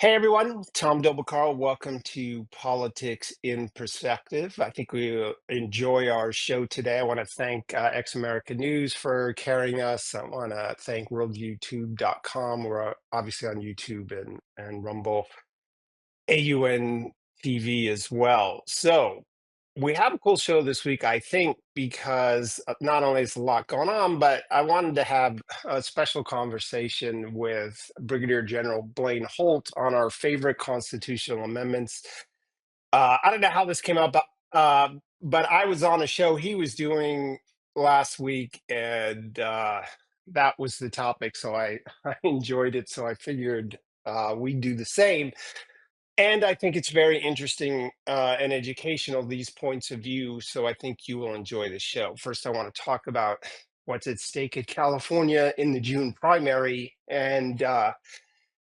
Hey everyone, Tom Dobakar. Welcome to Politics in Perspective. I think we enjoy our show today. I want to thank Ex America News for carrying us. I want to thank worldviewtube.com. We're obviously on YouTube and Rumble, AUN TV as well. So we have a cool show this week, I think, because not only is a lot going on, but I wanted to have a special conversation with Brigadier General Blaine Holt on our favorite constitutional amendments. I don't know how this came up, but I was on a show he was doing last week, and that was the topic. So I enjoyed it. So I figured we'd do the same. And I think it's very interesting and educational, these points of view. So I think you will enjoy the show. First, I want to talk about what's at stake in California in the June primary. And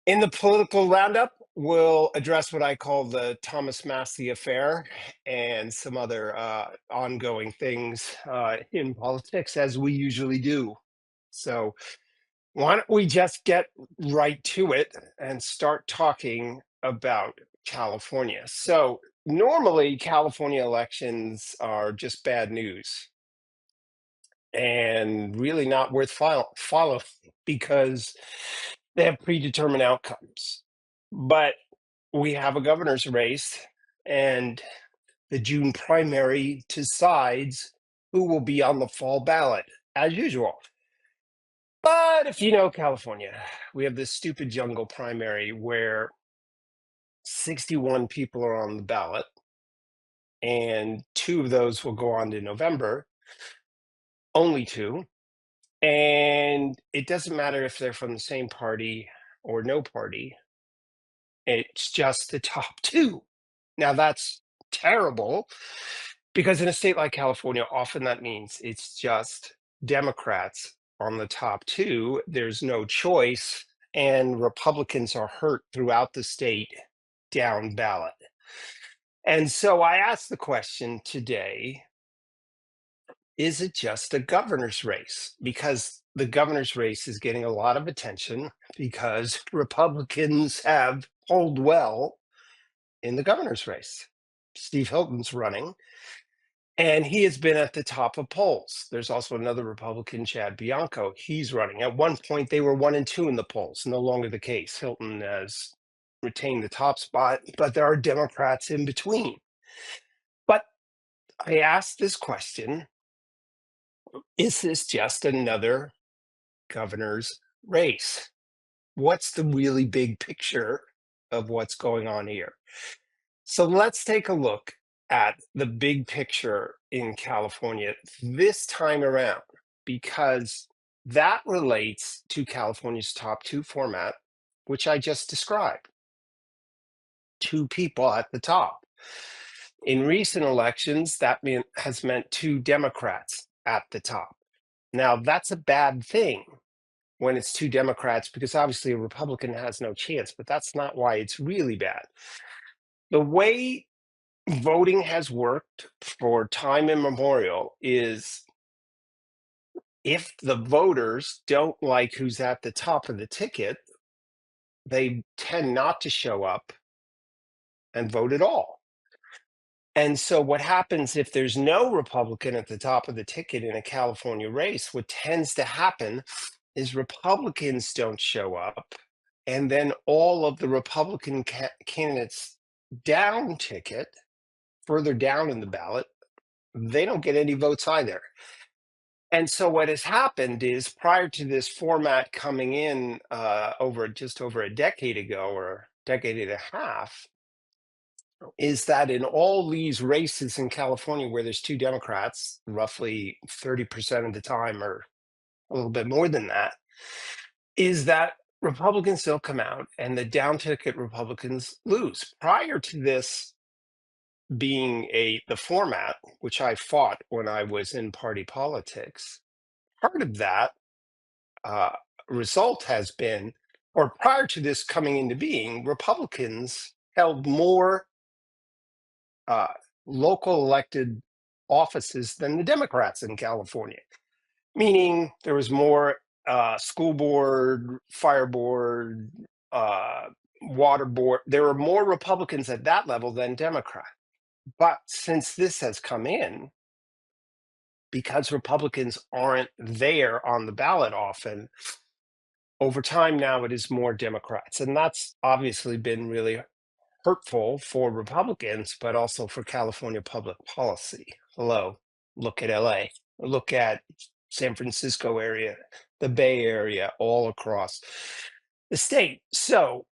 in the political roundup, we'll address what I call the Thomas Massey affair and some other ongoing things in politics, as we usually do. So why don't we just get right to it and start talking about California? So, normally, California elections are just bad news and really not worth following because they have predetermined outcomes. But we have a governor's race, and the June primary decides who will be on the fall ballot, as usual. But if you know California, we have this stupid jungle primary where 61 people are on the ballot, and two of those will go on to November, only two. And it doesn't matter if they're from the same party or no party, it's just the top two. Now, that's terrible because in a state like California, often that means it's just Democrats on the top two. There's no choice, and Republicans are hurt throughout the state down ballot. And so I asked the question today, is it just a governor's race? Because the governor's race is getting a lot of attention because Republicans have polled well in the governor's race. Steve Hilton's running, and he has been at the top of polls. There's also another Republican, Chad Bianco. He's running. At one point, they were 1 and 2 in the polls. No longer the case. Hilton has retained the top spot, but there are Democrats in between. But I asked this question, is this just another governor's race? What's the really big picture of what's going on here? So let's take a look at the big picture in California this time around, because that relates to California's top two format, which I just described. Two people at the top. In recent elections, that has meant two Democrats at the top. Now, that's a bad thing when it's two Democrats, because obviously a Republican has no chance, but that's not why it's really bad. The way voting has worked for time immemorial is if the voters don't like who's at the top of the ticket, they tend not to show up and vote at all. And so, what happens if there's no Republican at the top of the ticket in a California race? What tends to happen is Republicans don't show up, and then all of the Republican candidates down ticket, further down in the ballot, they don't get any votes either. And so what has happened is, prior to this format coming in just over a decade ago, or decade and a half, is that in all these races in California where there's two Democrats, roughly 30% of the time, or a little bit more than that, is that Republicans still come out and the down ticket Republicans lose. Prior to this being the format, which I fought when I was in party politics, part of that uh, result has been, or prior to this coming into being, Republicans held more uh, local elected offices than the Democrats in California, meaning there was more school board, fire board, water board. There are more Republicans at that level than Democrats. But since this has come in, because Republicans aren't there on the ballot often, over time now it is more Democrats. And that's obviously been really hurtful for Republicans, but also for California public policy. Hello, look at LA, look at San Francisco area, the Bay Area, all across the state. So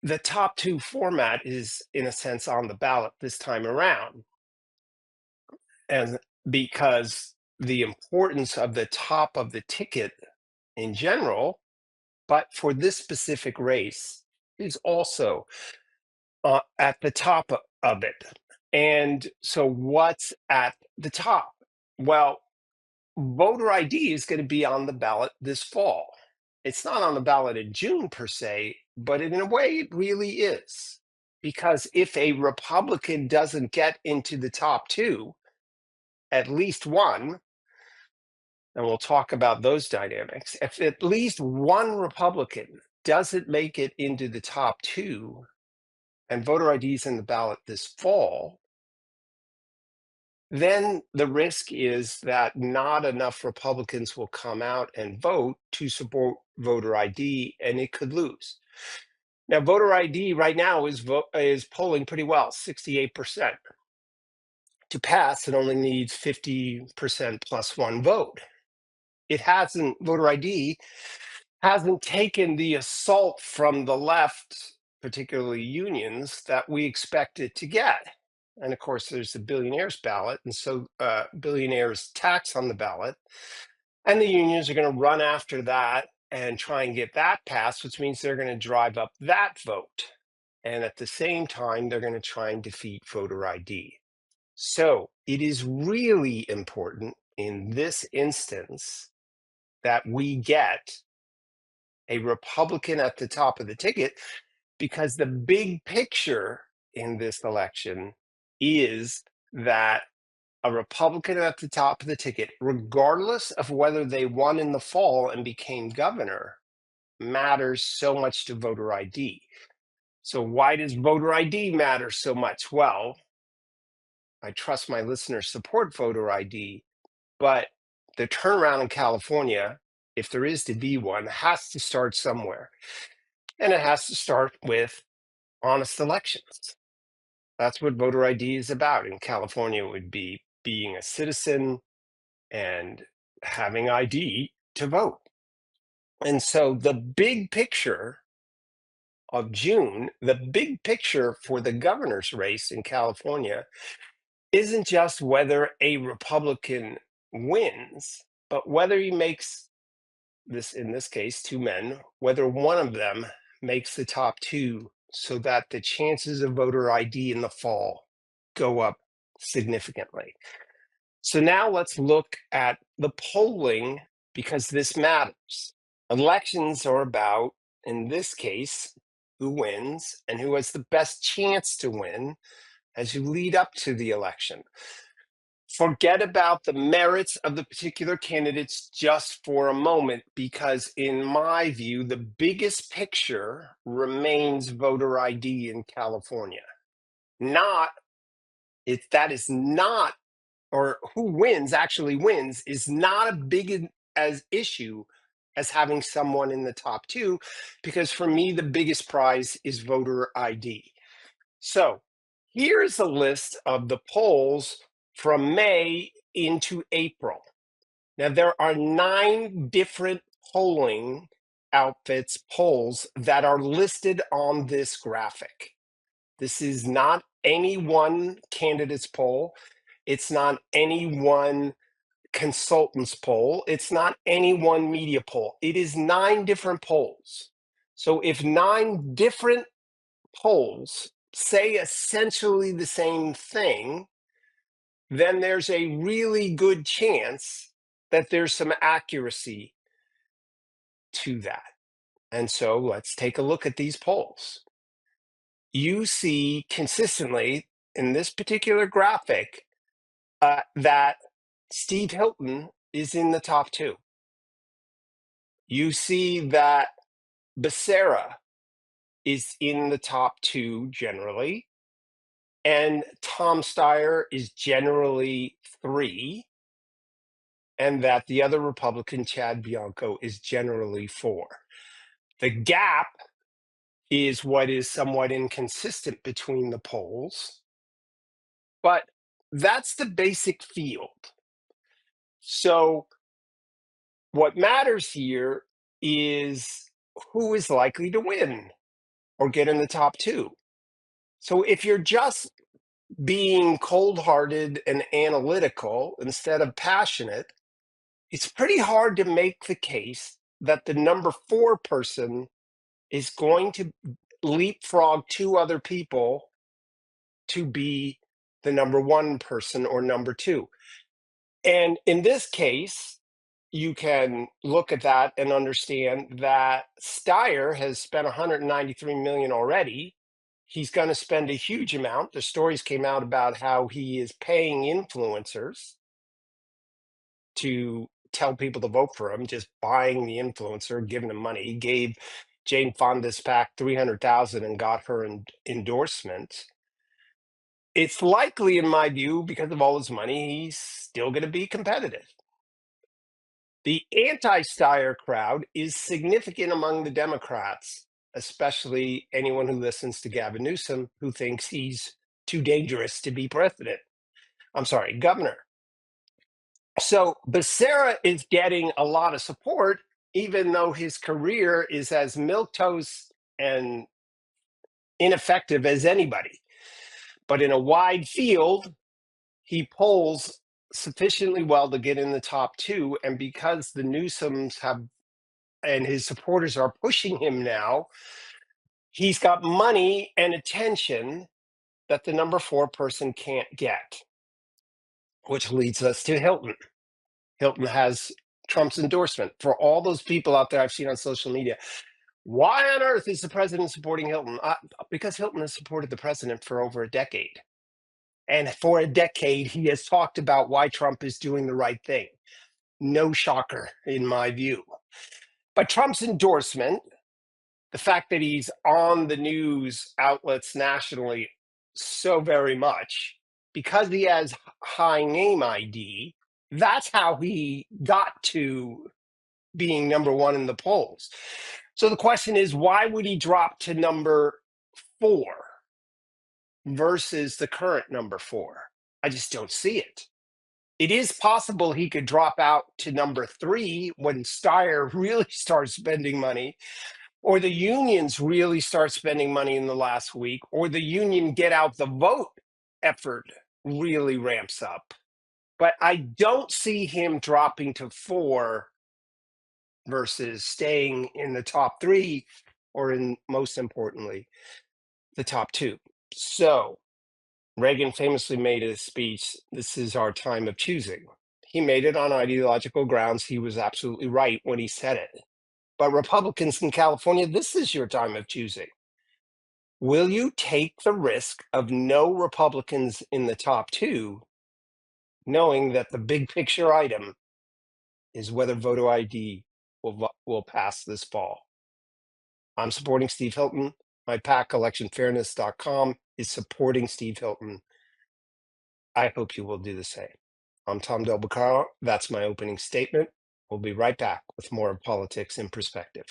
the top two format is, in a sense, on the ballot this time around. And because the importance of the top of the ticket in general, but for this specific race, is also at the top of it. And so, what's at the top? Well, voter ID is going to be on the ballot this fall. It's not on the ballot in June per se, but in a way, it really is. Because if a Republican doesn't get into the top two, at least one, and we'll talk about those dynamics, if at least one Republican doesn't make it into the top two, and voter ID is in the ballot this fall, then the risk is that not enough Republicans will come out and vote to support voter ID, and it could lose. Now, voter ID right now is polling pretty well, 68%. To pass, it only needs 50% plus one vote. Voter ID hasn't taken the assault from the left, particularly unions, that we expect it to get. And of course, there's the billionaires ballot, and so billionaires tax on the ballot, and the unions are going to run after that and try and get that passed, which means they're going to drive up that vote. And at the same time, they're going to try and defeat voter ID. So it is really important in this instance that we get a Republican at the top of the ticket, because the big picture in this election is that a Republican at the top of the ticket, regardless of whether they won in the fall and became governor, matters so much to voter ID. So why does voter ID matter so much? Well, I trust my listeners support voter ID, but the turnaround in California, if there is to be one, has to start somewhere. And it has to start with honest elections. That's what voter ID is about. In California, it would be being a citizen and having ID to vote. And so the big picture of June, the big picture for the governor's race in California, isn't just whether a Republican wins, but whether he makes this, in this case, two men, whether one of them makes the top two, so that the chances of voter ID in the fall go up significantly. So now let's look at the polling, because this matters. Elections are about, in this case, who wins and who has the best chance to win as you lead up to the election. Forget about the merits of the particular candidates just for a moment, because in my view, the biggest picture remains voter ID in California. That is not, or who wins actually wins is not a big as issue as having someone in the top two, because for me, the biggest prize is voter ID. So here's a list of the polls from May into April. Now, there are 9 different polling polls that are listed on this graphic. This is not any one candidate's poll. It's not any one consultant's poll. It's not any one media poll. It is 9 different polls. So if 9 different polls say essentially the same thing, then there's a really good chance that there's some accuracy to that. And so let's take a look at these polls. You see consistently in this particular graphic that Steve Hilton is in the top 2. You see that Becerra is in the top two generally, and Tom Steyer is generally 3, and that the other Republican, Chad Bianco, is generally 4. The gap is what is somewhat inconsistent between the polls, but that's the basic field. So what matters here is who is likely to win or get in the top two. So if you're just being cold-hearted and analytical instead of passionate, it's pretty hard to make the case that the number 4 person is going to leapfrog 2 other people to be the number 1 person or number 2. And in this case, you can look at that and understand that Steyer has spent 193 million already. He's going to spend a huge amount. The stories came out about how he is paying influencers to tell people to vote for him, just buying the influencer, giving him money. He gave Jane Fonda's PAC 300,000 and got her endorsement. It's likely, in my view, because of all his money, he's still going to be competitive. The anti-Steyer crowd is significant among the Democrats, especially anyone who listens to Gavin Newsom, who thinks he's too dangerous to be governor. So Becerra is getting a lot of support, even though his career is as milquetoast and ineffective as anybody. But in a wide field, he polls sufficiently well to get in the top 2. And because the Newsoms and his supporters are pushing him now, he's got money and attention that the number 4 person can't get, which leads us to Hilton. Hilton has Trump's endorsement. For all those people out there I've seen on social media, why on earth is the president supporting Hilton? Because Hilton has supported the president for over a decade. And for a decade, he has talked about why Trump is doing the right thing. No shocker, in my view. But Trump's endorsement, the fact that he's on the news outlets nationally so very much, because he has high name ID, that's how he got to being number 1 in the polls. So the question is, why would he drop to number 4 versus the current number 4? I just don't see it. It is possible he could drop out to number 3 when Steyer really starts spending money, or the unions really start spending money in the last week, or the union get out the vote effort really ramps up. But I don't see him dropping to 4 versus staying in the top 3, or most importantly, the top 2. So Reagan famously made a speech, "This is our time of choosing." He made it on ideological grounds. He was absolutely right when he said it. But Republicans in California, this is your time of choosing. Will you take the risk of no Republicans in the top 2, knowing that the big picture item is whether voter ID will pass this fall? I'm supporting Steve Hilton. My PAC, electionfairness.com, is supporting Steve Hilton. I hope you will do the same. I'm Tom Del Beccaro. That's my opening statement. We'll be right back with more of Politics in Perspective.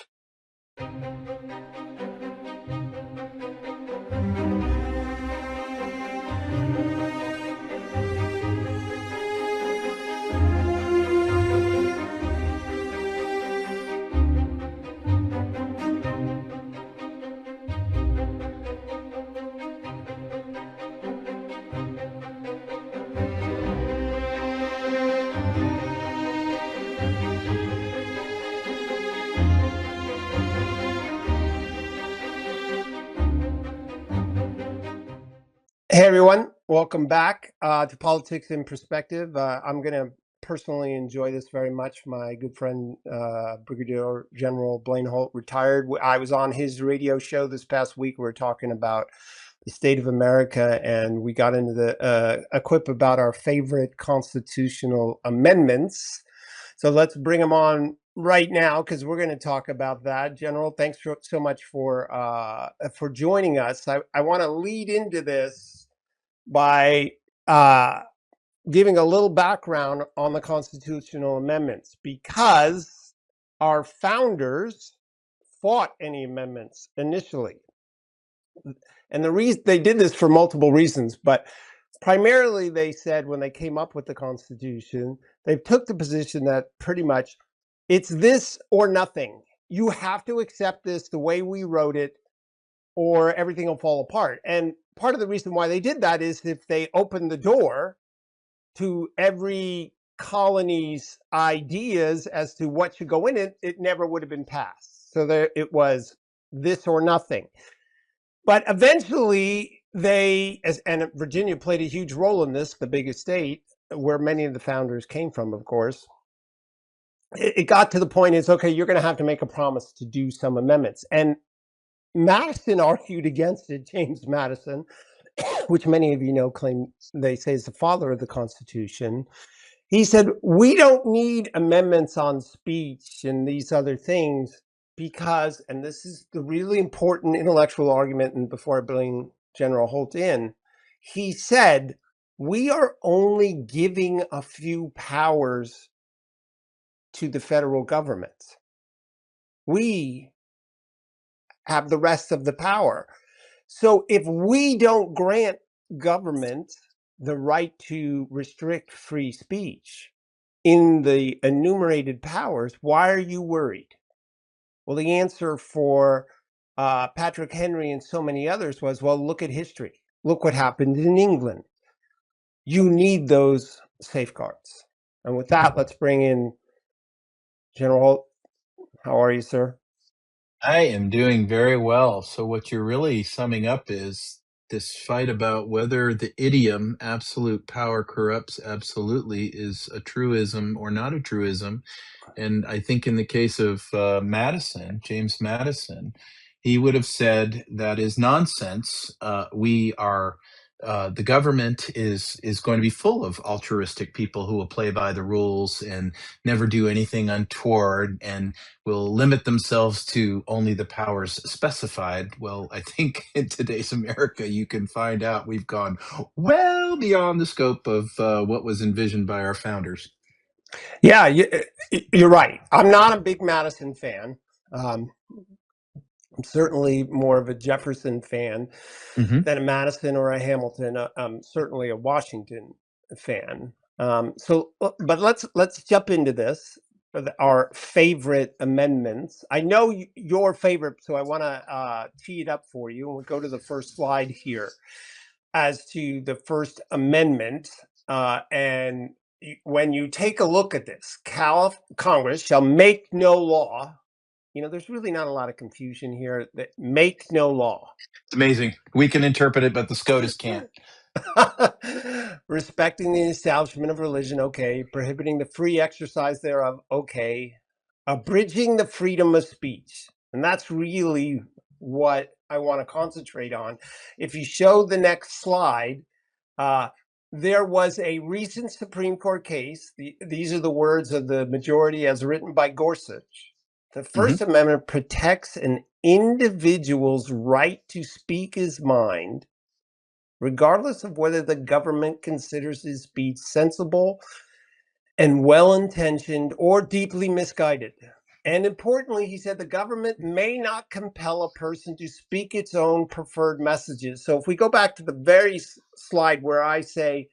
Hey, everyone. Welcome back to Politics in Perspective. I'm going to personally enjoy this very much. My good friend, Brigadier General Blaine Holt, retired. I was on his radio show this past week. We were talking about the state of America, and we got into a quip about our favorite constitutional amendments. So let's bring him on right now because we're going to talk about that. General, thanks so much for joining us. I want to lead into this by uh, giving a little background on the constitutional amendments because our founders fought any amendments initially. And the reason they did this for multiple reasons, but primarily they said when they came up with the Constitution, they took the position that pretty much it's this or nothing. You have to accept this the way we wrote it, or everything will fall apart. And part of the reason why they did that is if they opened the door to every colony's ideas as to what should go in it, it never would have been passed. So there it was this or nothing. But eventually and Virginia played a huge role in this, the biggest state where many of the founders came from, of course. It got to the point is, okay, you're going to have to make a promise to do some amendments. And Madison argued against it, James Madison, which many of you know, they say is the father of the Constitution. He said, we don't need amendments on speech and these other things because, and this is the really important intellectual argument, and before I bring General Holt in, he said, we are only giving a few powers to the federal government. We have the rest of the power. So if we don't grant government the right to restrict free speech in the enumerated powers, why are you worried? Well, the answer for Patrick Henry and so many others was, well, look at history. Look what happened in England. You need those safeguards. And with that, let's bring in General Holt. How are you, sir? I am doing very well. So, what you're really summing up is this fight about whether the idiom absolute power corrupts absolutely is a truism or not a truism. And I think in the case of Madison, James Madison, he would have said that is nonsense. We are the government is going to be full of altruistic people who will play by the rules and never do anything untoward and will limit themselves to only the powers specified. Well, I think in today's America, you can find out we've gone well beyond the scope of what was envisioned by our founders. Yeah, you're right. I'm not a big Madison fan. Um, I'm certainly more of a Jefferson fan Hmm. than a Madison or a Hamilton. I'm certainly a Washington fan. But let's jump into this. Our favorite amendments. I know your favorite, so I want to tee it up for you. And we'll go to the first slide here as to the First Amendment. And when you take a look at this, Congress shall make no law. There's really not a lot of confusion here. That make no law. It's amazing. We can interpret it, but the SCOTUS can't. Respecting the establishment of religion, okay. Prohibiting the free exercise thereof, okay. Abridging the freedom of speech. And that's really what I want to concentrate on. If you show the next slide, there was a recent Supreme Court case. These are the words of the majority as written by Gorsuch. The Hmm. First Amendment protects an individual's right to speak his mind, regardless of whether the government considers his speech sensible and well-intentioned or deeply misguided. And importantly, he said the government may not compel a person to speak its own preferred messages. So if we go back to the very slide where I say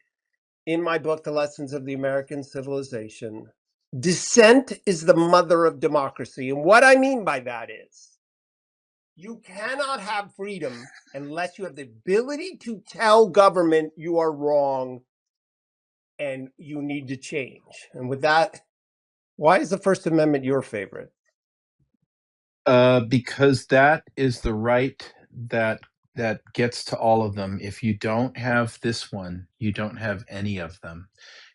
in my book, The Lessons of the American Civilization, dissent is the mother of democracy. And what I mean by that is you cannot have freedom unless you have the ability to tell government you are wrong and you need to change. And with that, why is the First Amendment your favorite? Because that is the right that gets to all of them. If you don't have this one, you don't have any of them.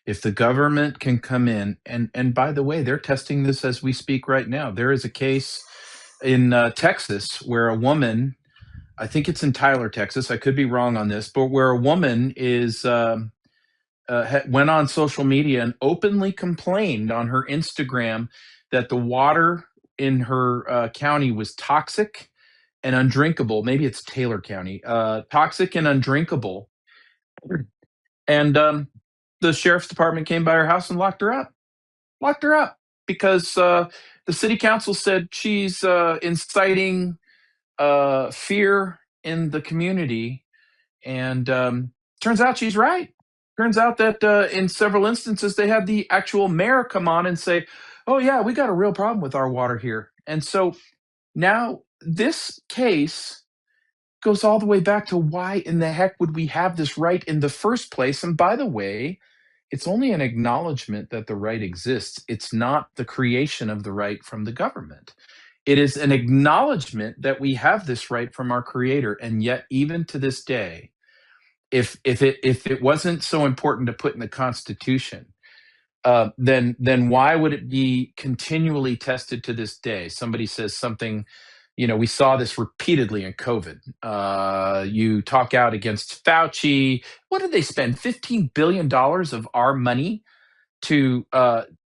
If the government can come in, and by the way, they're testing this as we speak right now. There is a case in Texas where a woman, I think it's in Tyler, Texas. I could be wrong on this, but where a woman went on social media and openly complained on her Instagram that the water in her county was toxic and undrinkable. Maybe it's Taylor County, toxic and undrinkable. And the sheriff's department came by her house and locked her up because the city council said she's inciting fear in the community. And turns out she's right. Turns out that in several instances, they had the actual mayor come on and say, oh, yeah, we got a real problem with our water here. And so now this case goes all the way back to why in the heck would we have this right in the first place? And by the way, it's only an acknowledgement that the right exists. It's not the creation of the right from the government. It is an acknowledgement that we have this right from our creator. And yet, even to this day, if it wasn't so important to put in the Constitution, then why would it be continually tested to this day? Somebody says something, we saw this repeatedly in COVID. You talk out against Fauci. What did they spend? $15 billion of our money to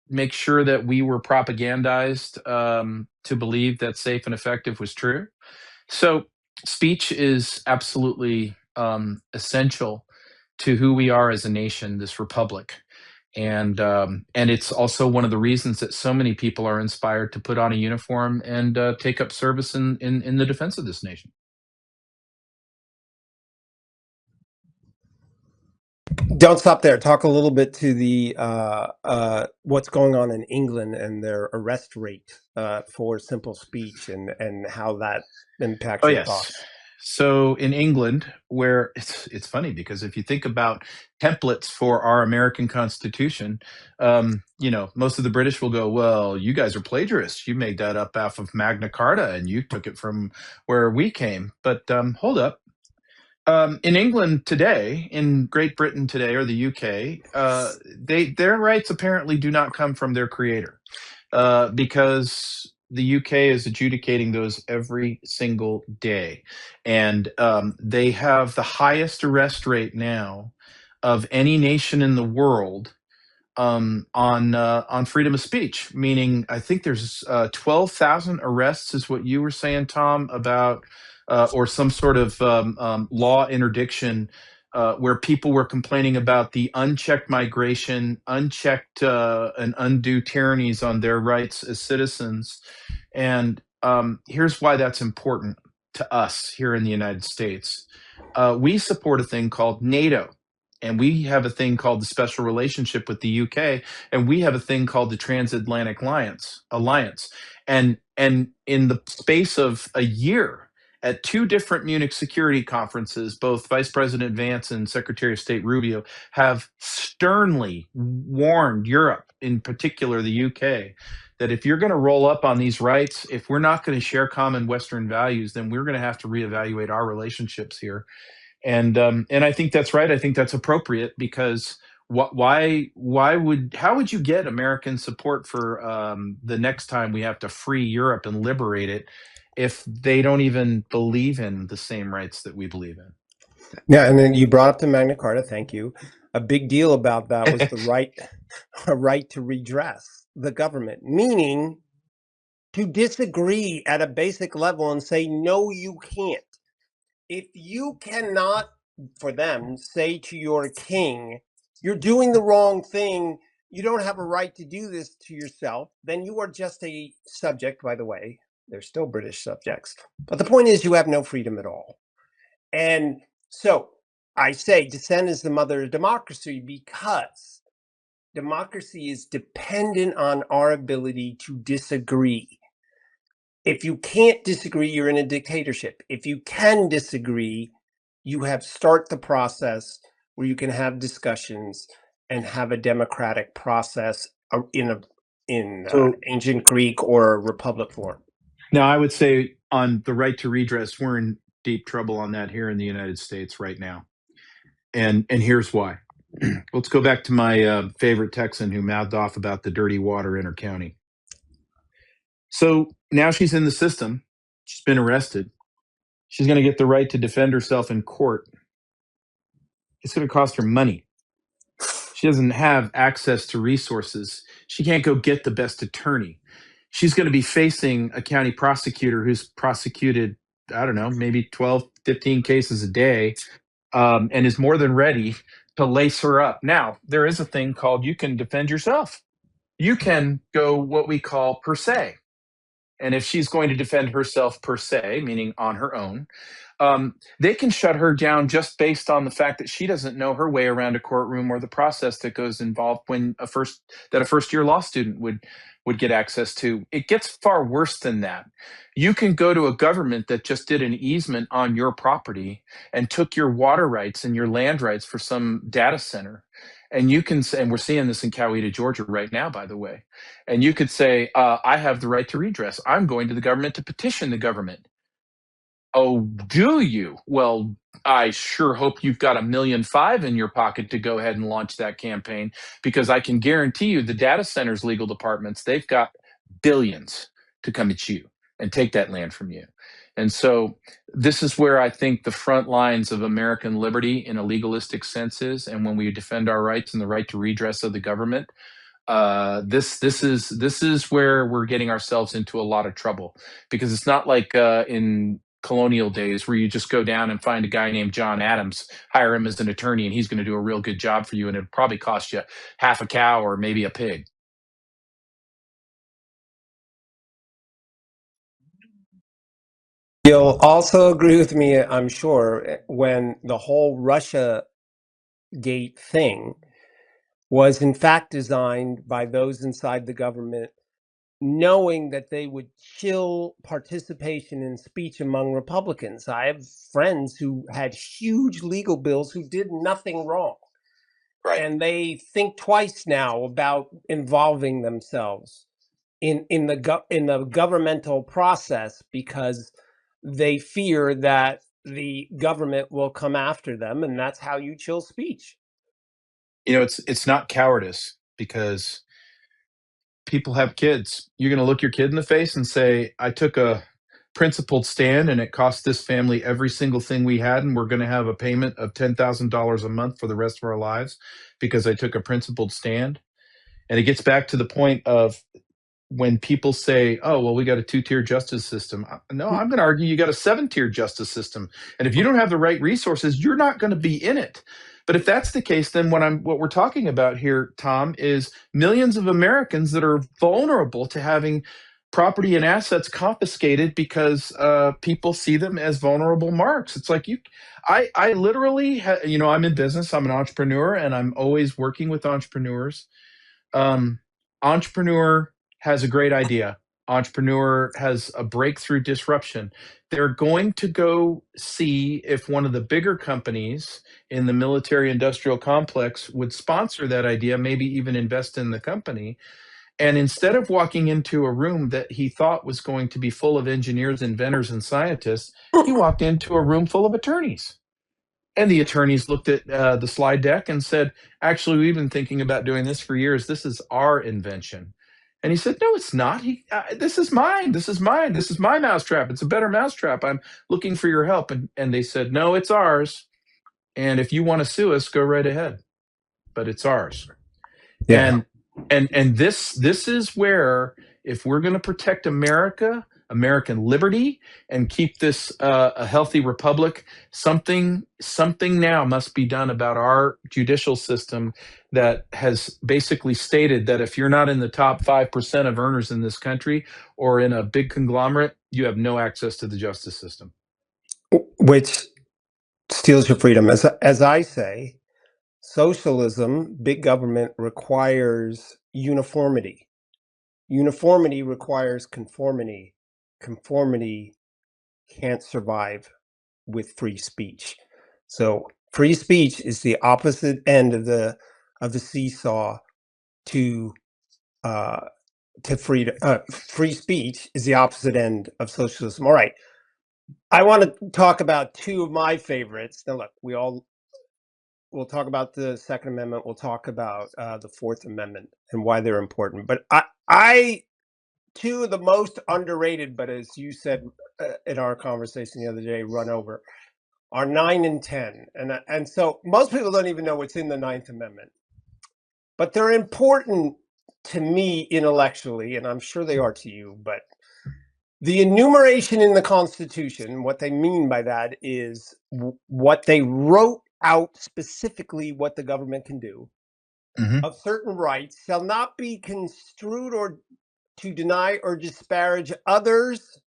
make sure that we were propagandized to believe that safe and effective was true. So speech is absolutely essential to who we are as a nation, this republic. And it's also one of the reasons that so many people are inspired to put on a uniform and take up service in the defense of this nation. Don't stop there. Talk a little bit to the what's going on in England and their arrest rate for simple speech and how that impacts Oh, your yes. thoughts. So in England, where it's funny because if you think about templates for our American Constitution, most of the British will go, "Well, you guys are plagiarists. You made that up off of Magna Carta, and you took it from where we came." But hold up. In England today, in Great Britain today, or the UK, their rights apparently do not come from their creator, because the UK is adjudicating those every single day, and they have the highest arrest rate now of any nation in the world on freedom of speech. Meaning, I think there's 12,000 arrests, is what you were saying, Tom, about or some sort of law interdiction. Where people were complaining about the unchecked migration, unchecked and undue tyrannies on their rights as citizens. And here's why that's important to us here in the United States. We support a thing called NATO, and we have a thing called the special relationship with the UK, and we have a thing called the Transatlantic Alliance. And in the space of a year, at two different Munich security conferences, both Vice President Vance and Secretary of State Rubio have sternly warned Europe, in particular the UK, that if you're going to roll up on these rights, if we're not going to share common Western values, then we're going to have to reevaluate our relationships here. And I think that's right. I think that's appropriate because how would you get American support for the next time we have to free Europe and liberate it if they don't even believe in the same rights that we believe in? Yeah, and then you brought up the Magna Carta. Thank you. A big deal about that was the right, a right to redress the government, meaning to disagree at a basic level and say, no, you can't. If you cannot, for them, say to your king, you're doing the wrong thing, you don't have a right to do this to yourself, then you are just a subject. By the way, they're still British subjects. But the point is, you have no freedom at all. And so I say dissent is the mother of democracy because democracy is dependent on our ability to disagree. If you can't disagree, you're in a dictatorship. If you can disagree, you have start the process where you can have discussions and have a democratic process in So ancient Greek or Republic form. now I would say on the right to redress, we're in deep trouble on that here in the United States right now. And here's why. Let's go back to my favorite Texan who mouthed off about the dirty water in her county. So now she's in the system. She's been arrested. She's going to get the right to defend herself in court. It's going to cost her money. She doesn't have access to resources. She can't go get the best attorney. she's going to be facing a county prosecutor who's prosecuted, I don't know, maybe 12, 15 cases a day, and is more than ready to lace her up. Now, there is a thing called you can defend yourself. You can go what we call per se. And if she's going to defend herself per se, meaning on her own, they can shut her down just based on the fact that she doesn't know her way around a courtroom or the process that goes involved when a first year law student would get access to. It gets far worse than that. You can go to a government that just did an easement on your property and took your water rights and your land rights for some data center. And you can say, and we're seeing this in Coweta, Georgia right now, by the way. And you could say, I have the right to redress. I'm going to the government to petition the government. Oh, do you? Well, I sure hope you've got $1.5 million in your pocket to go ahead and launch that campaign, because I can guarantee you the data centers legal departments, they've got billions to come at you and take that land from you. And so this is where I think the front lines of American liberty in a legalistic sense is. And when we defend our rights and the right to redress of the government, this is where we're getting ourselves into a lot of trouble, because it's not like in colonial days where you just go down and find a guy named John Adams, hire him as an attorney, and he's going to do a real good job for you, and it'll probably cost you half a cow or maybe a pig. You'll also agree with me, I'm sure, when the whole Russia Gate thing was in fact designed by those inside the government, knowing that they would chill participation in speech among Republicans. I have friends who had huge legal bills who did nothing wrong, Right. and they think twice now about involving themselves in the governmental process, because they fear that the government will come after them, and that's how you chill speech. It's not cowardice, because people have kids. You're going to look your kid in the face and say, I took a principled stand and it cost this family every single thing we had, and we're going to have a payment of $10,000 a month for the rest of our lives because I took a principled stand. And it gets back to the point of when people say, oh, well, we got a two-tier justice system. No, I'm going to argue you got a seven-tier justice system. And if you don't have the right resources, you're not going to be in it. But if that's the case, then what we're talking about here, Tom, is millions of Americans that are vulnerable to having property and assets confiscated because people see them as vulnerable marks. It's like I literally, I'm in business. I'm an entrepreneur, and I'm always working with entrepreneurs. um, Entrepreneur has a great idea. Entrepreneur has a breakthrough disruption. They're going to go see if one of the bigger companies in the military industrial complex would sponsor that idea, maybe even invest in the company. And instead of walking into a room that he thought was going to be full of engineers, inventors, and scientists, he walked into a room full of attorneys. And the attorneys looked at the slide deck and said, actually, we've been thinking about doing this for years. This is our invention. And he said, no, it's not. This is mine. This is mine. This is my mousetrap. It's a better mousetrap. I'm looking for your help. And they said, no, it's ours. And if you want to sue us, go right ahead. But it's ours. Yeah. And this is where, if we're going to protect America, American liberty, and keep this a healthy republic, something now must be done about our judicial system that has basically stated that if you're not in the top 5% of earners in this country or in a big conglomerate, you have no access to the justice system. Which steals your freedom. As I say, socialism, big government, requires uniformity. Uniformity requires conformity. Conformity can't survive with free speech. So free speech is the opposite end of the seesaw to uh, freedom. Free speech is the opposite end of socialism. All right, I want to talk about two of my favorites. Now, look, we'll talk about the Second Amendment. We'll talk about the Fourth Amendment and why they're important. But I two of the most underrated, but as you said in our conversation the other day, run over, are 9 and 10, and so most people don't even know what's in the Ninth Amendment, but they're important to me intellectually, and I'm sure they are to you, but the enumeration in the Constitution, what they mean by that is what they wrote out specifically what the government can do Hmm. of certain rights shall not be construed or to deny or disparage others.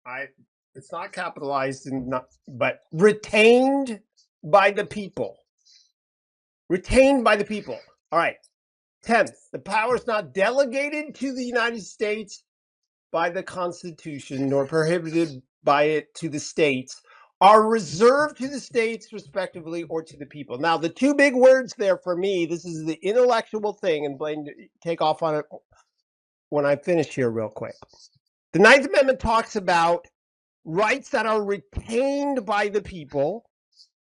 I it's not capitalized and not, but retained by the people. Retained by the people. All right. 10th, the power is not delegated to the United States by the Constitution, nor prohibited by it to the states, are reserved to the states respectively or to the people. Now, the two big words there for me, this is the intellectual thing, and Blaine, take off on it when I finish here real quick. The Ninth Amendment talks about rights that are retained by the people.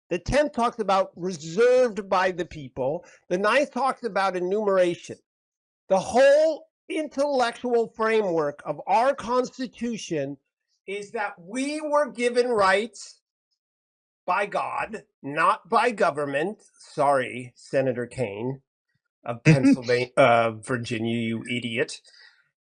The 10th talks about reserved by the people. The ninth talks about enumeration. The whole intellectual framework of our Constitution is that we were given rights by God, not by government. Sorry, Senator Kane of Pennsylvania, Virginia, you idiot.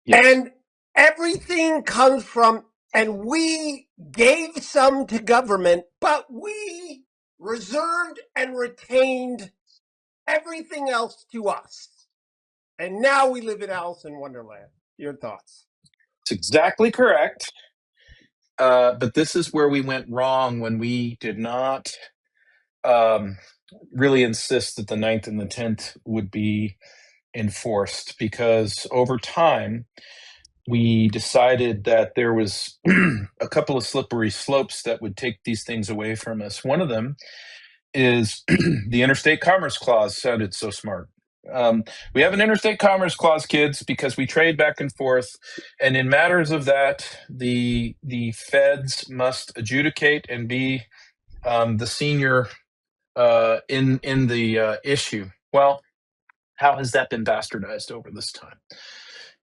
Yes. And everything comes from, and we gave some to government, but we reserved and retained everything else to us. And now we live in Alice in Wonderland. Your thoughts? It's exactly correct. But this is where we went wrong when we did not um, really insist that the ninth and the 10th would be enforced, because over time we decided that there was a couple of slippery slopes that would take these things away from us. One of them is the Interstate Commerce Clause sounded so smart. We have an Interstate Commerce Clause, kids, because we trade back and forth, and in matters of that, the feds must adjudicate and be the senior in the issue. Well, how has that been bastardized over this time?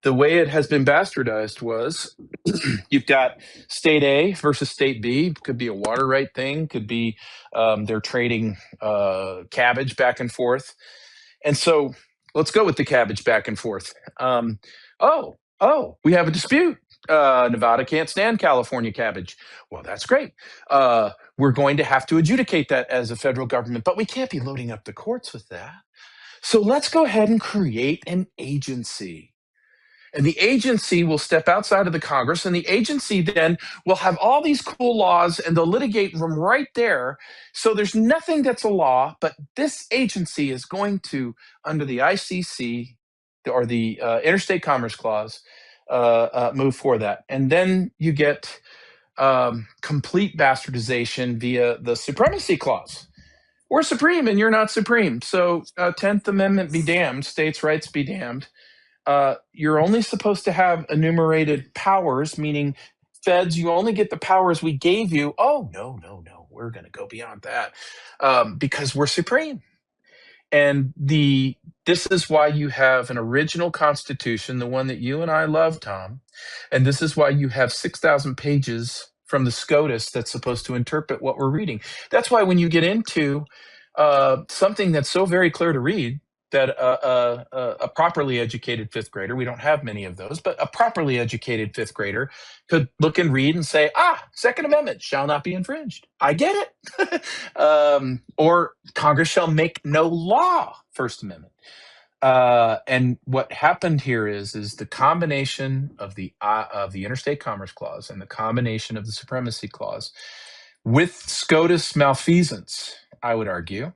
The way it has been bastardized was you've got state A versus state B. Could be a water right thing. Could be they're trading cabbage back and forth. And so let's go with the cabbage back and forth. We have a dispute. Nevada can't stand California cabbage. Well, that's great. We're going to have to adjudicate that as a federal government, but we can't be loading up the courts with that. So let's go ahead and create an agency. And the agency will step outside of the Congress, and the agency then will have all these cool laws, and they'll litigate them right there. So there's nothing that's a law, but this agency is going to, under the ICC or the Interstate Commerce Clause, move for that. And then you get complete bastardization via the Supremacy Clause. We're supreme, and you're not supreme. So 10th Amendment be damned, states' rights be damned. You're only supposed to have enumerated powers, meaning feds, you only get the powers we gave you. Oh, no, no, no. We're going to go beyond that because we're supreme. And this is why you have an original constitution, the one that you and I love, Tom. And this is why you have 6,000 pages from the SCOTUS that's supposed to interpret what we're reading. That's why when you get into something that's so very clear to read, that a properly educated fifth grader, we don't have many of those, but a properly educated fifth grader could look and read and say, Second Amendment shall not be infringed. I get it. Or Congress shall make no law, First Amendment. And what happened here is the combination of the Interstate Commerce Clause and the combination of the Supremacy Clause with SCOTUS malfeasance, I would argue,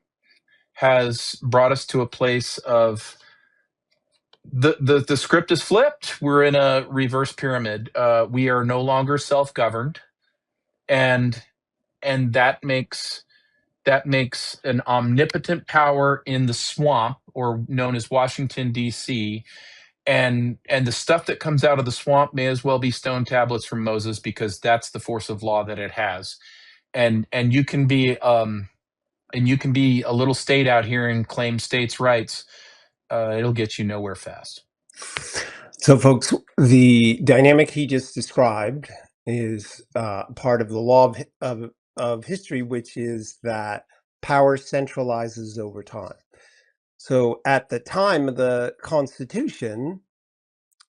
has brought us to a place of the script is flipped. We're in a reverse pyramid. We are no longer self-governed, and that makes an omnipotent power in the swamp, or known as Washington D.C. And the stuff that comes out of the swamp may as well be stone tablets from Moses, because that's the force of law that it has. And you can be a little state out here and claim states' rights. It'll get you nowhere fast. So, folks, the dynamic he just described is part of the law of history, which is that power centralizes over time. So at the time of the Constitution,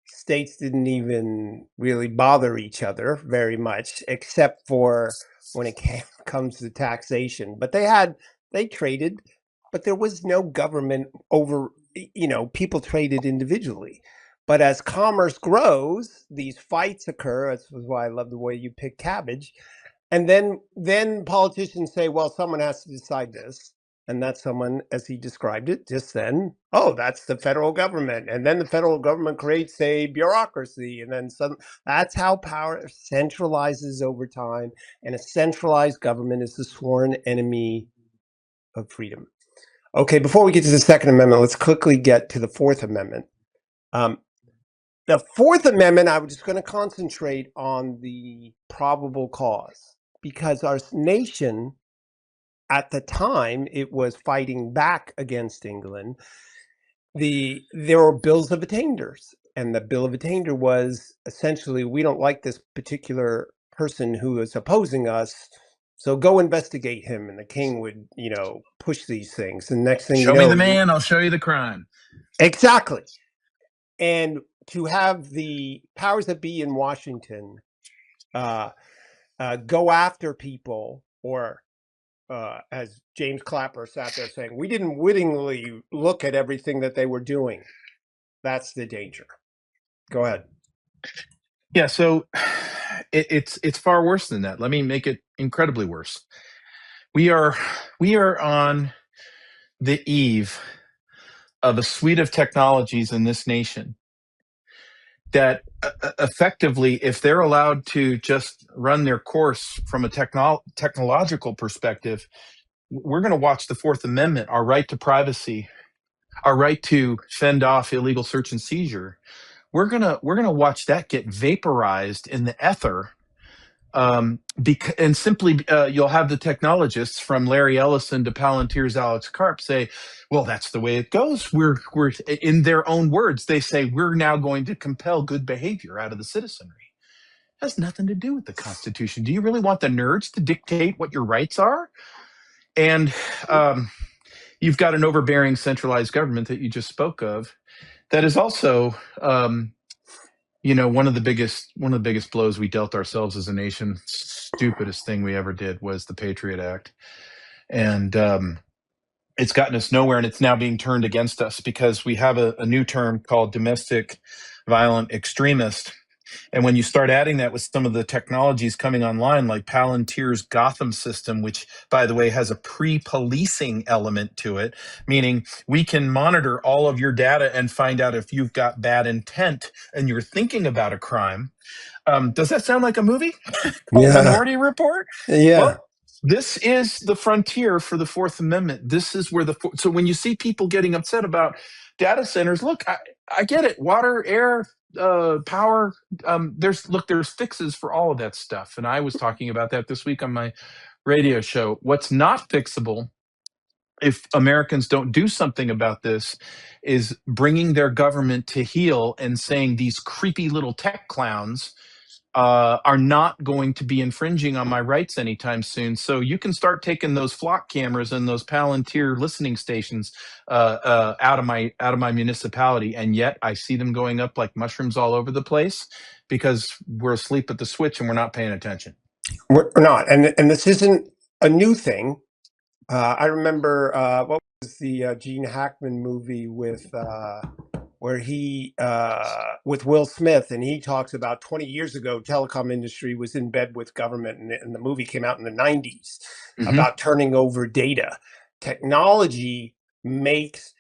states didn't even really bother each other very much, except for when it comes to taxation. But they traded, but there was no government over. People traded individually. But as commerce grows, these fights occur. That's why I love the way you pick cabbage. And then politicians say, well, someone has to decide this. And that someone, as he described it just then, oh, that's the federal government. And then the federal government creates a bureaucracy. And then that's how power centralizes over time. And a centralized government is the sworn enemy of freedom. Okay, before we get to the Second Amendment, let's quickly get to the Fourth Amendment. The Fourth Amendment, I was just going to concentrate on the probable cause because our nation at the time it was fighting back against England. There were bills of attainders, and the bill of attainder was essentially, we don't like this particular person who is opposing us, so go investigate him. And the king would, push these things. And next thing you Show me the know, man, I'll show you the crime. exactly. And to have the powers that be in Washington go after people, or as James Clapper sat there saying, we didn't wittingly look at everything that they were doing. That's the danger. Go ahead. Yeah, so it's far worse than that. Let me make it incredibly worse. We are on the eve of a suite of technologies in this nation that effectively, if they're allowed to just run their course from a technological perspective, we're going to watch the Fourth Amendment, our right to privacy, our right to fend off illegal search and seizure. We're gonna watch that get vaporized in the ether. And simply, you'll have the technologists from Larry Ellison to Palantir's Alex Karp say, well, that's the way it goes. We're in their own words, they say, we're now going to compel good behavior out of the citizenry. It has nothing to do with the Constitution. Do you really want the nerds to dictate what your rights are? And you've got an overbearing centralized government that you just spoke of that is also one of the biggest blows we dealt ourselves as a nation. Stupidest thing we ever did was the Patriot Act. And it's gotten us nowhere, and it's now being turned against us because we have a new term called domestic violent extremist. And when you start adding that with some of the technologies coming online, like Palantir's Gotham system, which, by the way, has a pre-policing element to it, meaning we can monitor all of your data and find out if you've got bad intent and you're thinking about a crime. Does that sound like a movie called Yeah. Minority Report? Yeah. Well, this is the frontier for the Fourth Amendment. This is where so when you see people getting upset about data centers, look, I get it. Water, air, power. There's fixes for all of that stuff. And I was talking about that this week on my radio show. What's not fixable, if Americans don't do something about this, is bringing their government to heel and saying these creepy little tech clowns are not going to be infringing on my rights anytime soon. So you can start taking those flock cameras and those Palantir listening stations out of my municipality, and yet I see them going up like mushrooms all over the place because we're asleep at the switch and we're not paying attention. We're not. And this isn't a new thing. I remember what was the Gene Hackman movie with where he with Will Smith, and he talks about 20 years ago, telecom industry was in bed with government, and the movie came out in the 90s about turning over data. Technology makes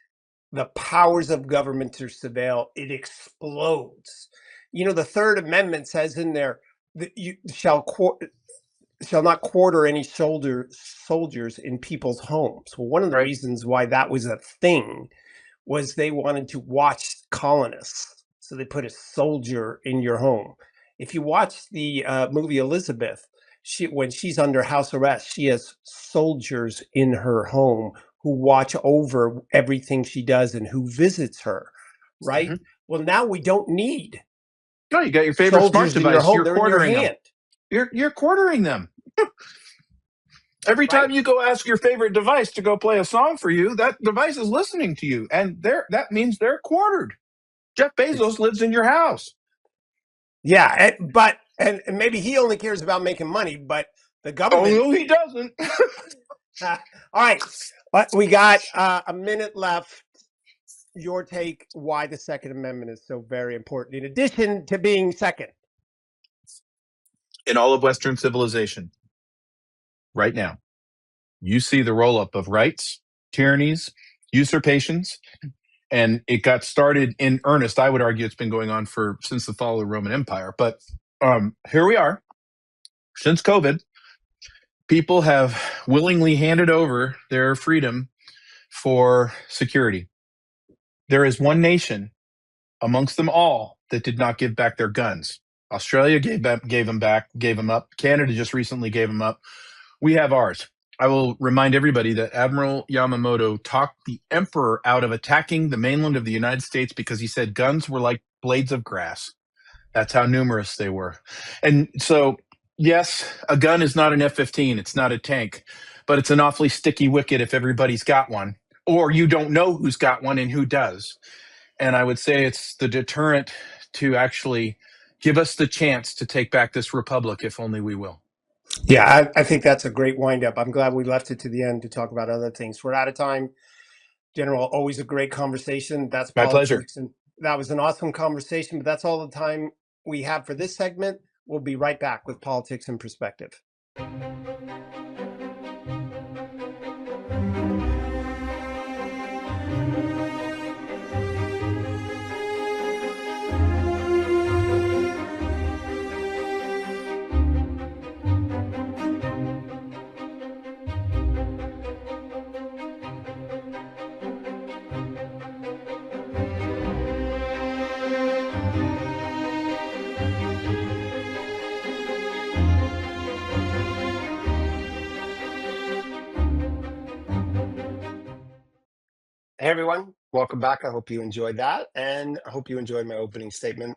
the powers of government to surveil, it explodes. The Third Amendment says in there that you shall not quarter any soldiers in people's homes. Well, one of the Right. reasons why that was a thing was they wanted to watch colonists. So they put a soldier in your home. If you watch the movie Elizabeth, when she's under house arrest, she has soldiers in her home who watch over everything she does and who visits her, right? Mm-hmm. Well, now we don't need No, you got your favorite smart soldiers in your device. home. You're They're in your quartering them. hand. You're quartering them. Every right? time you go ask your favorite device to go play a song for you, that device is listening to you, and that means they're quartered. Jeff It's, Bezos lives in your house. yeah, and maybe he only cares about making money, but the Oh government. no, he doesn't. All right, but we got a minute left. Your take why the Second Amendment is so very important, in addition to being second. In all of Western civilization, right now, you see the roll up of rights, tyrannies, usurpations, and it got started in earnest. I would argue it's been going on for since the fall of the Roman Empire. But here we are. Since COVID, people have willingly handed over their freedom for security. There is one nation amongst them all that did not give back their guns. Australia gave them back, gave them up. Canada just recently gave them up. We have ours. I will remind everybody that Admiral Yamamoto talked the emperor out of attacking the mainland of the United States because he said guns were like blades of grass. That's how numerous they were. And so, yes, a gun is not an F-15, it's not a tank, but it's an awfully sticky wicket if everybody's got one, or you don't know who's got one and who does. And I would say it's the deterrent to actually give us the chance to take back this republic, if only we will. Yeah, I think that's a great wind up. I'm glad we left it to the end to talk about other things. We're out of time. General, always a great conversation. That's My pleasure. politics. And that was an awesome conversation, but that's all the time we have for this segment. We'll be right back with Politics in Perspective. Hey, everyone. Welcome back. I hope you enjoyed that. And I hope you enjoyed my opening statement.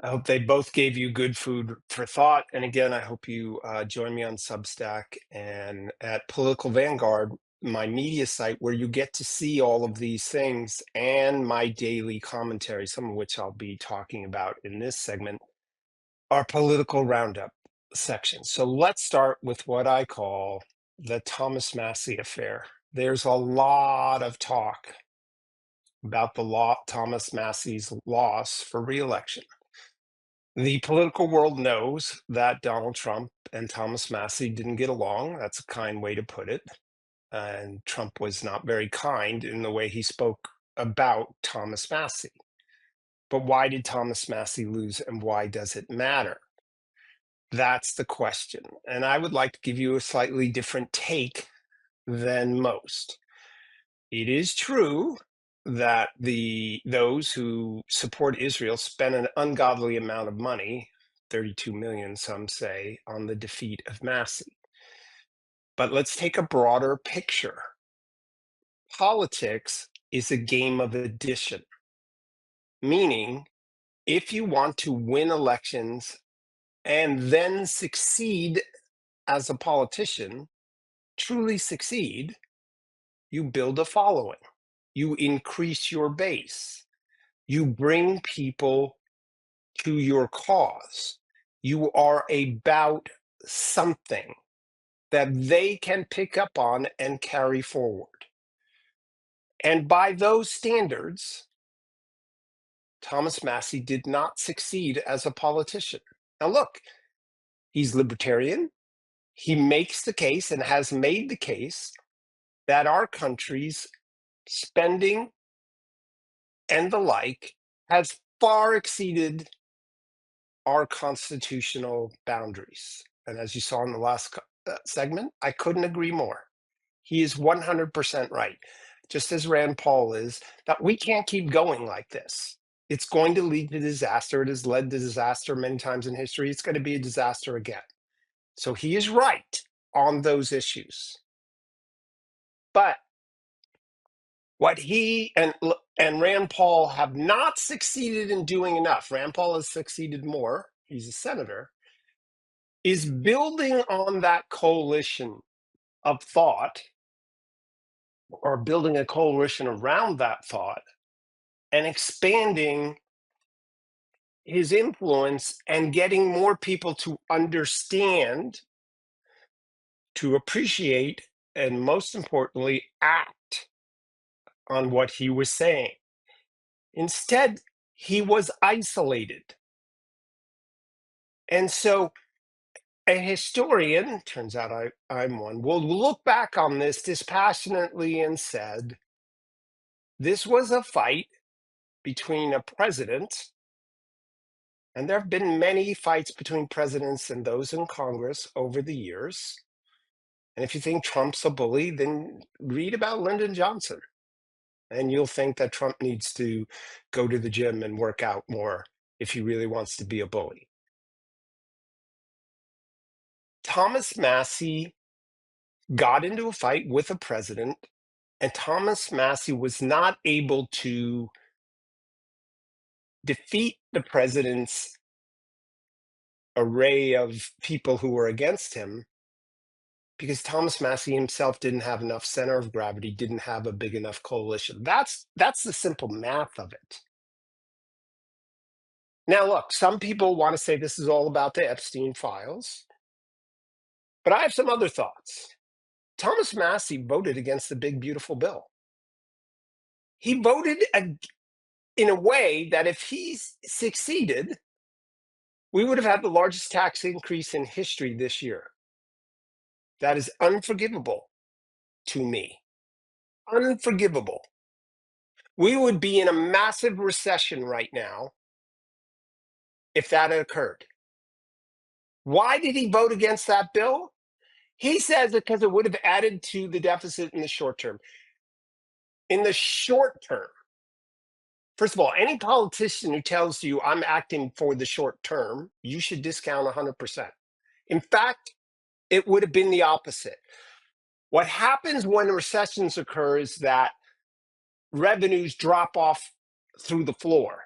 I hope they both gave you good food for thought. And again, I hope you join me on Substack and at Political Vanguard, my media site, where you get to see all of these things and my daily commentary, some of which I'll be talking about in this segment, our political roundup section. So let's start with what I call the Thomas Massie affair. There's a lot of talk about Thomas Massie's loss for re-election. The political world knows that Donald Trump and Thomas Massie didn't get along. That's a kind way to put it. And Trump was not very kind in the way he spoke about Thomas Massie. But why did Thomas Massie lose, and why does it matter? That's the question. And I would like to give you a slightly different take than most. It is true that those who support Israel spent an ungodly amount of money, 32 million, some say, on the defeat of Massie. But let's take a broader picture. Politics is a game of addition, meaning if you want to win elections and then succeed as a politician, truly succeed, you build a following, you increase your base, you bring people to your cause. You are about something that they can pick up on and carry forward. And by those standards, Thomas Massie did not succeed as a politician. Now, look, he's libertarian. He makes the case and has made the case that our country's spending and the like has far exceeded our constitutional boundaries. And as you saw in the last segment, I couldn't agree more. He is 100% right, just as Rand Paul is, that we can't keep going like this. It's going to lead to disaster. It has led to disaster many times in history. It's going to be a disaster again. So he is right on those issues. But what he and Rand Paul have not succeeded in doing enough, Rand Paul has succeeded more, he's a senator, is building on that coalition of thought or building a coalition around that thought and expanding his influence and getting more people to understand, to appreciate, and most importantly, act on what he was saying. Instead, he was isolated. And so a historian, turns out I'm one, will look back on this dispassionately and said, this was a fight between a president, and there have been many fights between presidents and those in Congress over the years. And if you think Trump's a bully, then read about Lyndon Johnson. And you'll think that Trump needs to go to the gym and work out more if he really wants to be a bully. Thomas Massie got into a fight with a president, and Thomas Massie was not able to defeat the president's array of people who were against him because Thomas Massie himself didn't have enough center of gravity, didn't have a big enough coalition. That's the simple math of it. Now, look, some people want to say this is all about the Epstein files, but I have some other thoughts. Thomas Massie voted against the big, beautiful bill. He voted in a way that if he succeeded, we would have had the largest tax increase in history this year. That is unforgivable to me. Unforgivable. We would be in a massive recession right now if that had occurred. Why did he vote against that bill? He says it because it would have added to the deficit in the short term. In the short term, first of all, any politician who tells you I'm acting for the short term, you should discount 100%. In fact, it would have been the opposite. What happens when recessions occur is that revenues drop off through the floor.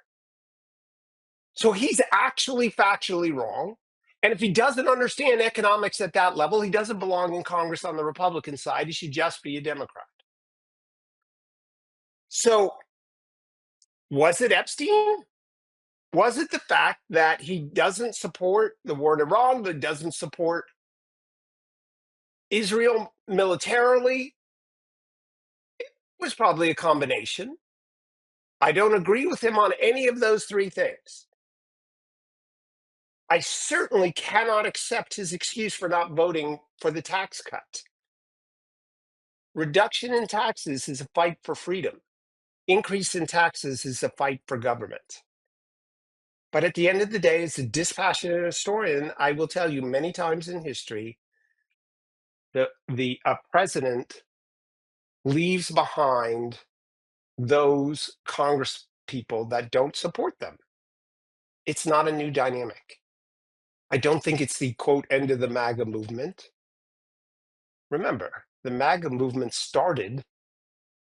So he's actually factually wrong. And if he doesn't understand economics at that level, he doesn't belong in Congress on the Republican side. He should just be a Democrat. So was it Epstein? Was it the fact that he doesn't support the war in Iran, that doesn't support Israel militarily? It was probably a combination. I don't agree with him on any of those three things. I certainly cannot accept his excuse for not voting for the tax cut. Reduction in taxes is a fight for freedom. Increase in taxes is a fight for government. But at the end of the day, as a dispassionate historian, I will tell you many times in history that a president leaves behind those Congress people that don't support them. It's not a new dynamic. I don't think it's the quote end of the MAGA movement. Remember, the MAGA movement started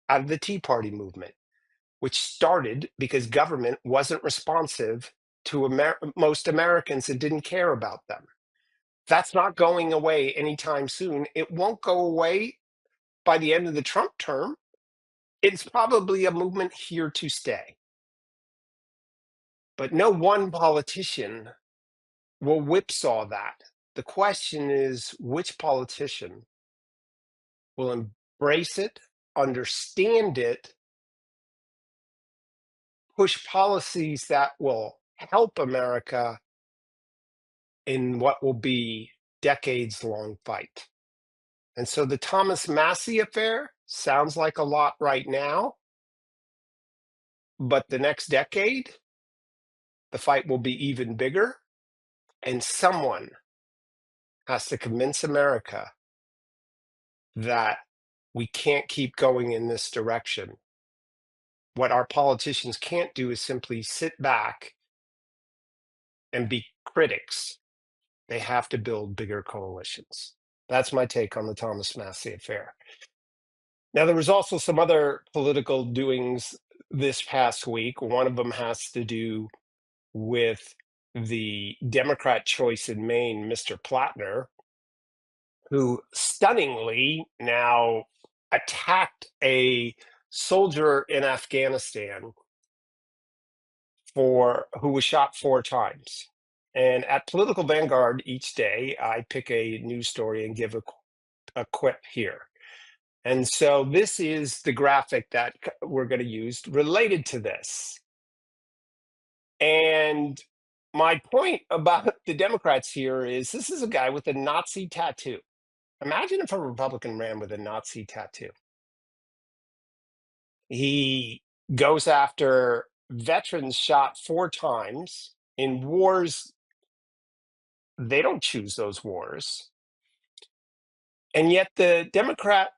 out of the Tea Party movement, which started because government wasn't responsive to most Americans and didn't care about them. That's not going away anytime soon. It won't go away by the end of the Trump term. It's probably a movement here to stay. But no one politician will whipsaw that. The question is which politician will embrace it, understand it, push policies that will help America in what will be decades-long fight. And so the Thomas Massie affair sounds like a lot right now, but the next decade, the fight will be even bigger, and someone has to convince America that we can't keep going in this direction. What our politicians can't do is simply sit back and be critics. They have to build bigger coalitions. That's my take on the Thomas Massie affair. Now, there was also some other political doings this past week. One of them has to do with the Democrat choice in Maine, Mr. Plattner, who stunningly now attacked a soldier in Afghanistan who was shot 4 times. And at Political Vanguard each day, I pick a news story and give a quip here. And so this is the graphic that we're going to use related to this. And my point about the Democrats here is this is a guy with a Nazi tattoo. Imagine if a Republican ran with a Nazi tattoo. He goes after veterans shot 4 times in wars. They don't choose those wars. And yet the Democrat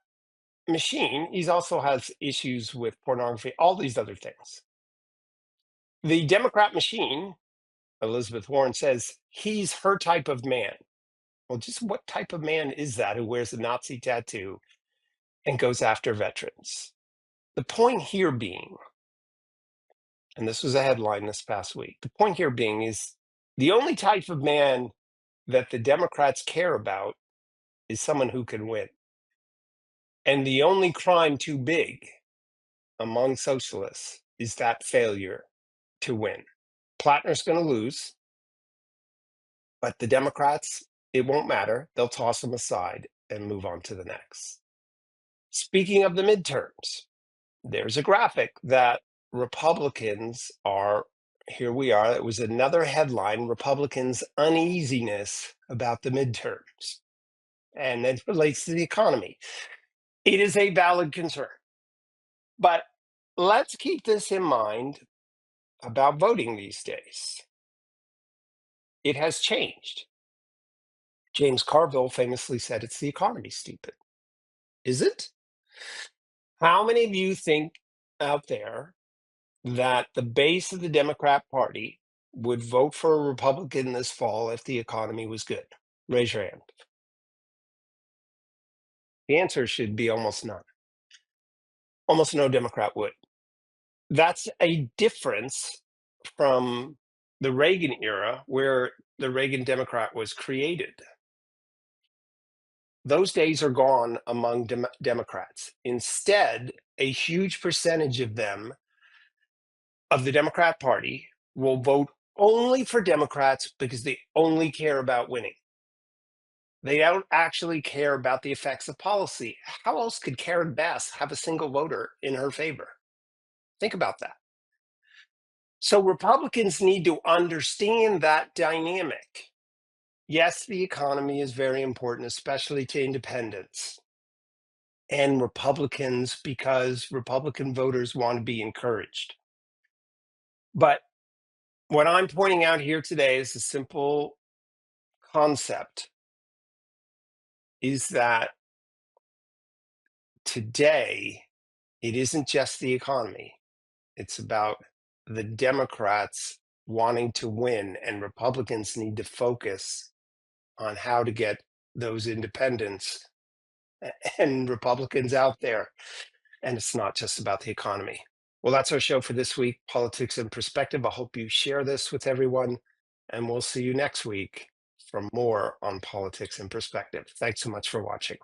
machine, he also has issues with pornography, all these other things. The Democrat machine, Elizabeth Warren says, he's her type of man. Well, just what type of man is that who wears a Nazi tattoo and goes after veterans? The point here being, and this was a headline this past week, the point here being is the only type of man that the Democrats care about is someone who can win. And the only crime too big among socialists is that failure to win. Plattner's going to lose, but the Democrats, it won't matter. They'll toss him aside and move on to the next. Speaking of the midterms, there's a graphic that Republicans are, here we are. It was another headline, Republicans' uneasiness about the midterms. And it relates to the economy. It is a valid concern. But let's keep this in mind about voting these days. It has changed. James Carville famously said it's the economy, stupid. Is it? How many of you think out there that the base of the Democrat Party would vote for a Republican this fall if the economy was good? Raise your hand. The answer should be almost none. Almost no Democrat would. That's a difference from the Reagan era, where the Reagan Democrat was created. Those days are gone among Democrats. Instead, a huge percentage of them, of the Democrat Party, will vote only for Democrats because they only care about winning. They don't actually care about the effects of policy. How else could Karen Bass have a single voter in her favor? Think about that. So Republicans need to understand that dynamic. Yes, the economy is very important, especially to independents and Republicans, because Republican voters want to be encouraged. But what I'm pointing out here today is a simple concept, is that today it isn't just the economy. It's about the Democrats wanting to win, and Republicans need to focus on how to get those independents and Republicans out there. And it's not just about the economy. Well, that's our show for this week, Politics in Perspective. I hope you share this with everyone, and we'll see you next week for more on Politics in Perspective. Thanks so much for watching.